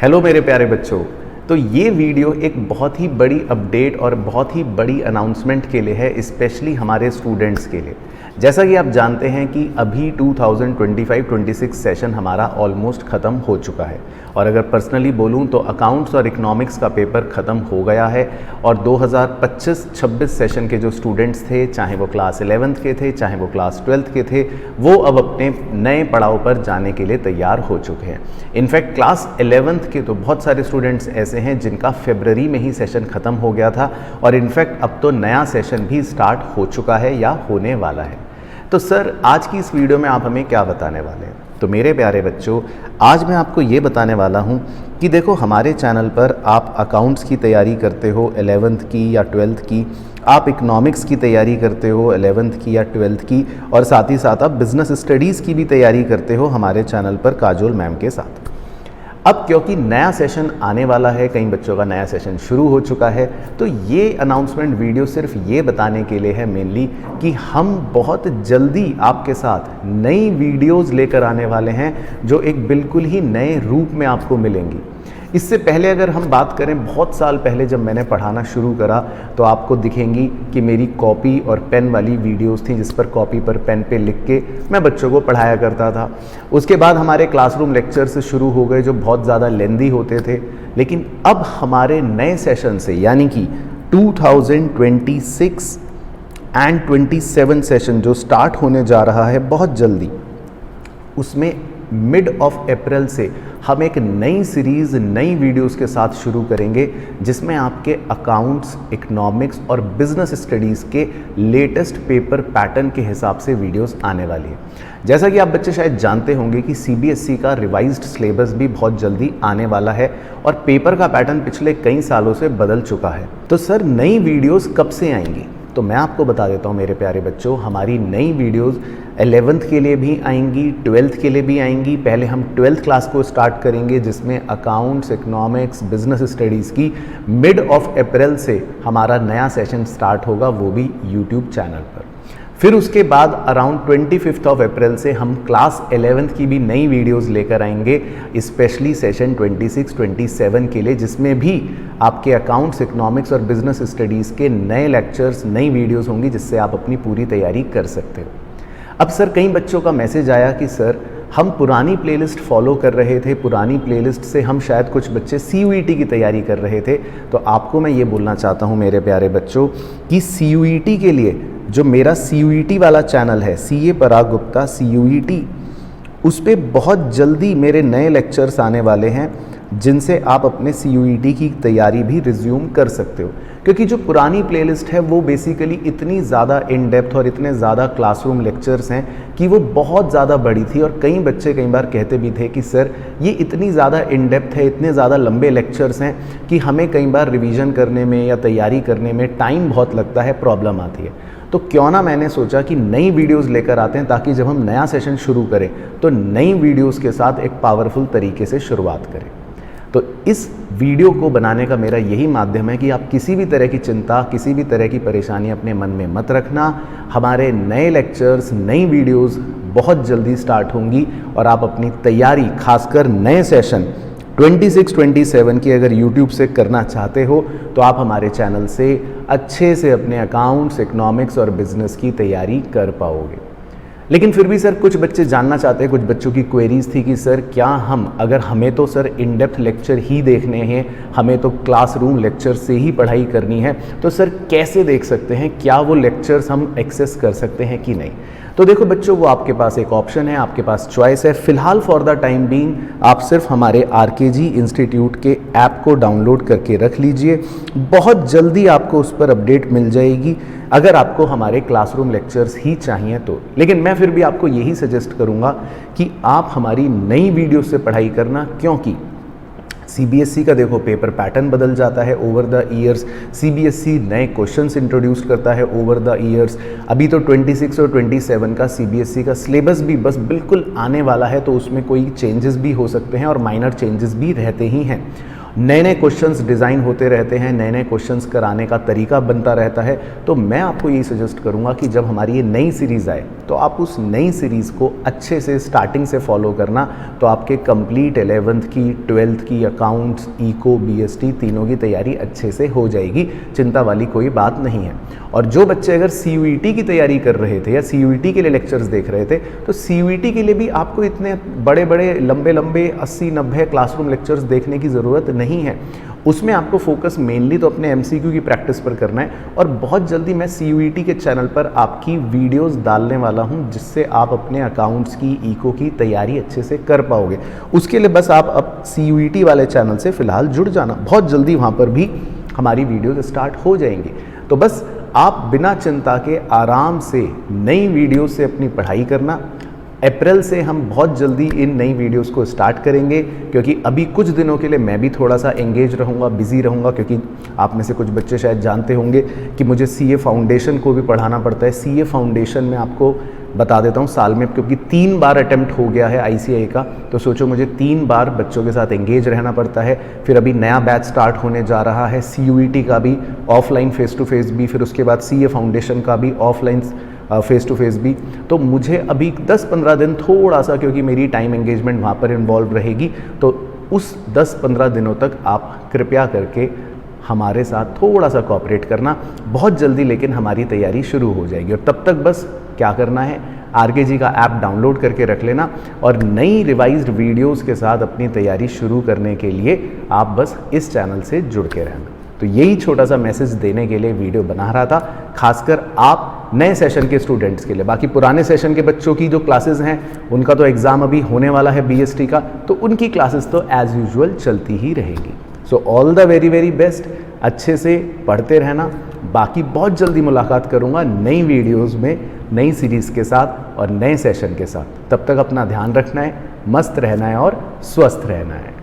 Hello मेरे प्यारे बच्चों। तो ये वीडियो एक बहुत ही बड़ी अपडेट और बहुत ही बड़ी अनाउंसमेंट के लिए है, स्पेशली हमारे स्टूडेंट्स के लिए। जैसा कि आप जानते हैं कि अभी 2025-26 सेशन हमारा ऑलमोस्ट ख़त्म हो चुका है, और अगर पर्सनली बोलूं तो अकाउंट्स और इकोनॉमिक्स का पेपर ख़त्म हो गया है। और 2025-26 सेशन के जो स्टूडेंट्स थे, चाहे वो क्लास 11th के थे, चाहे वो क्लास 12th के थे, वो अब अपने नए पड़ाव पर जाने के लिए तैयार हो चुके हैं। इनफैक्ट क्लास 11th के तो बहुत सारे स्टूडेंट्स ऐसे हैं जिनका फरवरी में ही सेशन ख़त्म हो गया था, और इनफैक्ट अब तो नया सेशन भी स्टार्ट हो चुका है या होने वाला है। तो सर, आज की इस वीडियो में आप हमें क्या बताने वाले हैं? तो मेरे प्यारे बच्चों, आज मैं आपको ये बताने वाला हूँ कि देखो, हमारे चैनल पर आप अकाउंट्स की तैयारी करते हो 11th की या 12th की, आप इकोनॉमिक्स की तैयारी करते हो 11th की या 12th की, और साथ ही साथ आप बिज़नेस स्टडीज़ की भी तैयारी करते हो हमारे चैनल पर काजोल मैम के साथ। अब क्योंकि नया सेशन आने वाला है, कई बच्चों का नया सेशन शुरू हो चुका है, तो ये अनाउंसमेंट वीडियो सिर्फ ये बताने के लिए है मेनली कि हम बहुत जल्दी आपके साथ नई वीडियोस लेकर आने वाले हैं, जो एक बिल्कुल ही नए रूप में आपको मिलेंगी। इससे पहले अगर हम बात करें, बहुत साल पहले जब मैंने पढ़ाना शुरू करा तो आपको दिखेंगी कि मेरी कॉपी और पेन वाली वीडियोस थी, जिस पर कॉपी पर पेन पे लिख के मैं बच्चों को पढ़ाया करता था। उसके बाद हमारे क्लासरूम लेक्चर्स शुरू हो गए, जो बहुत ज़्यादा लेंदी होते थे। लेकिन अब हमारे नए सेशन से, यानी कि 2026 एंड 27 सेशन जो स्टार्ट होने जा रहा है बहुत जल्दी, उसमें मिड ऑफ अप्रैल से हम एक नई सीरीज़, नई वीडियोस के साथ शुरू करेंगे, जिसमें आपके अकाउंट्स, इकोनॉमिक्स और बिजनेस स्टडीज़ के लेटेस्ट पेपर पैटर्न के हिसाब से वीडियोस आने वाली है। जैसा कि आप बच्चे शायद जानते होंगे कि सीबीएसई का रिवाइज्ड सिलेबस भी बहुत जल्दी आने वाला है, और पेपर का पैटर्न पिछले कई सालों से बदल चुका है। तो सर, नई वीडियोज़ कब से आएंगी? तो मैं आपको बता देता हूँ मेरे प्यारे बच्चों, हमारी नई वीडियोस 11th के लिए भी आएंगी, 12th के लिए भी आएंगी। पहले हम 12th क्लास को स्टार्ट करेंगे, जिसमें अकाउंट्स, इकोनॉमिक्स, बिजनेस स्टडीज़ की मिड ऑफ अप्रैल से हमारा नया सेशन स्टार्ट होगा, वो भी यूट्यूब चैनल पर। फिर उसके बाद अराउंड 25 ऑफ अप्रैल से हम क्लास 11th की भी नई वीडियोस लेकर आएंगे, स्पेशली सेशन 26-27 के लिए, जिसमें भी आपके अकाउंट्स, इकोनॉमिक्स और बिजनेस स्टडीज़ के नए लेक्चर्स, नई वीडियोस होंगी, जिससे आप अपनी पूरी तैयारी कर सकते हो। अब सर, कई बच्चों का मैसेज आया कि सर, हम पुरानी प्लेलिस्ट फॉलो कर रहे थे, पुरानी प्लेलिस्ट से हम शायद कुछ बच्चे CUET की तैयारी कर रहे थे। तो आपको मैं ये बोलना चाहता हूँ मेरे प्यारे बच्चों कि CUET के लिए जो मेरा CUET वाला चैनल है, CA पराग गुप्ता CUET, उस पर बहुत जल्दी मेरे नए लेक्चर्स आने वाले हैं, जिनसे आप अपने CUET की तैयारी भी रिज्यूम कर सकते हो। क्योंकि जो पुरानी प्लेलिस्ट है वो बेसिकली इतनी ज़्यादा इन डेप्थ और इतने ज़्यादा क्लासरूम लेक्चर्स हैं कि वो बहुत ज़्यादा बड़ी थी, और कई बच्चे कई बार कहते भी थे कि सर, ये इतनी ज़्यादा इन डेप्थ है, इतने ज़्यादा लंबे लेक्चर्स हैं कि हमें कई बार रिवीजन करने में या तैयारी करने में टाइम बहुत लगता है, प्रॉब्लम आती है। तो क्यों ना मैंने सोचा कि नई वीडियोस लेकर आते हैं, ताकि जब हम नया सेशन शुरू करें तो नई वीडियोस के साथ एक पावरफुल तरीके से शुरुआत करें। तो इस वीडियो को बनाने का मेरा यही माध्यम है कि आप किसी भी तरह की चिंता, किसी भी तरह की परेशानी अपने मन में मत रखना। हमारे नए लेक्चर्स, नई वीडियोस बहुत जल्दी स्टार्ट होंगी, और आप अपनी तैयारी, खासकर नए सेशन 26-27 की अगर YouTube से करना चाहते हो, तो आप हमारे चैनल से अच्छे से अपने अकाउंट्स, इकोनॉमिक्स और बिजनेस की तैयारी कर पाओगे। लेकिन फिर भी सर, कुछ बच्चे जानना चाहते हैं, कुछ बच्चों की क्वेरीज थी कि सर, क्या अगर हमें तो सर इन डेप्थ लेक्चर ही देखने हैं, हमें तो क्लासरूम लेक्चर से ही पढ़ाई करनी है, तो सर कैसे देख सकते हैं? क्या वो लेक्चर्स हम एक्सेस कर सकते हैं कि नहीं? तो देखो बच्चों, वो आपके पास एक ऑप्शन है, आपके पास चॉइस है। फिलहाल फॉर द टाइम बीइंग आप सिर्फ हमारे RKG इंस्टीट्यूट के ऐप को डाउनलोड करके रख लीजिए। बहुत जल्दी आपको उस पर अपडेट मिल जाएगी, अगर आपको हमारे क्लासरूम लेक्चर्स ही चाहिए तो। लेकिन मैं फिर भी आपको यही सजेस्ट करूँगा कि आप हमारी नई वीडियो से पढ़ाई करना, क्योंकि CBSE का देखो पेपर पैटर्न बदल जाता है ओवर द ईयर्स। CBSE नए क्वेश्चंस इंट्रोड्यूस करता है ओवर द ईयर्स। अभी तो 26 और 27 का CBSE का सिलेबस भी बस बिल्कुल आने वाला है, तो उसमें कोई चेंजेस भी हो सकते हैं और माइनर चेंजेस भी रहते ही हैं। नए नए क्वेश्चंस डिज़ाइन होते रहते हैं, नए नए क्वेश्चंस कराने का तरीका बनता रहता है। तो मैं आपको यही सजेस्ट करूंगा कि जब हमारी ये नई सीरीज़ आए तो आप उस नई सीरीज़ को अच्छे से स्टार्टिंग से फॉलो करना, तो आपके कंप्लीट 11th की 12th की अकाउंट्स, इको, बीएसटी तीनों की तैयारी अच्छे से हो जाएगी। चिंता वाली कोई बात नहीं है। और जो बच्चे अगर CUET की तैयारी कर रहे थे या CUET के लिए लेक्चर्स देख रहे थे, तो CUET के लिए भी आपको इतने बड़े बड़े लंबे लंबे 80-90 क्लासरूम लेक्चर्स देखने की ज़रूरत नहीं है। उसमें आपको फोकस मेनली तो अपने MCQ की प्रैक्टिस पर करना है। और बहुत जल्दी मैं CUET के चैनल पर आपकी वीडियोस डालने वाला हूं, जिससे आप अपने अकाउंट्स की, इको की तैयारी अच्छे से कर पाओगे। उसके लिए बस आप अब CUET वाले चैनल से फ़िलहाल जुड़ जाना, बहुत जल्दी वहाँ पर भी हमारी वीडियोस स्टार्ट हो जाएंगी। तो बस आप बिना चिंता के आराम से नई वीडियो से अपनी पढ़ाई करना। अप्रैल से हम बहुत जल्दी इन नई वीडियोस को स्टार्ट करेंगे, क्योंकि अभी कुछ दिनों के लिए मैं भी थोड़ा सा एंगेज रहूँगा, बिजी रहूँगा, क्योंकि आप में से कुछ बच्चे शायद जानते होंगे कि मुझे CA फाउंडेशन को भी पढ़ाना पड़ता है। CA फाउंडेशन में आपको बता देता हूँ, साल में क्योंकि 3 बार अटेम्प्ट हो गया है ICAI का, तो सोचो मुझे 3 बार बच्चों के साथ एंगेज रहना पड़ता है। फिर अभी नया बैच स्टार्ट होने जा रहा है CUET का भी, ऑफलाइन फेस टू फेस भी, फिर उसके बाद CA फाउंडेशन का भी ऑफलाइन फेस टू फेस भी। तो मुझे अभी 10-15 दिन थोड़ा सा, क्योंकि मेरी टाइम एंगेजमेंट वहाँ पर इन्वॉल्व रहेगी, तो उस 10-15 दिनों तक आप कृपया करके हमारे साथ थोड़ा सा कोऑपरेट करना। बहुत जल्दी लेकिन हमारी तैयारी शुरू हो जाएगी। और तब तक बस क्या करना है, RKG का ऐप डाउनलोड करके रख लेना, और नई रिवाइज्ड वीडियोस के साथ अपनी तैयारी शुरू करने के लिए आप बस इस चैनल से जुड़ के रहना। तो यही छोटा सा मैसेज देने के लिए वीडियो बना रहा था, खासकर आप नए सेशन के स्टूडेंट्स के लिए। बाकी पुराने सेशन के बच्चों की जो क्लासेस हैं, उनका तो एग्ज़ाम अभी होने वाला है BST का, तो उनकी क्लासेस तो एज़ यूजुअल चलती ही रहेगी। So all the very very best, अच्छे से पढ़ते रहना। बाकी बहुत जल्दी मुलाकात करूँगा नई वीडियोज़ में, नई सीरीज़ के साथ और नए सेशन के साथ। तब तक अपना ध्यान रखना है, मस्त रहना है और स्वस्थ रहना है।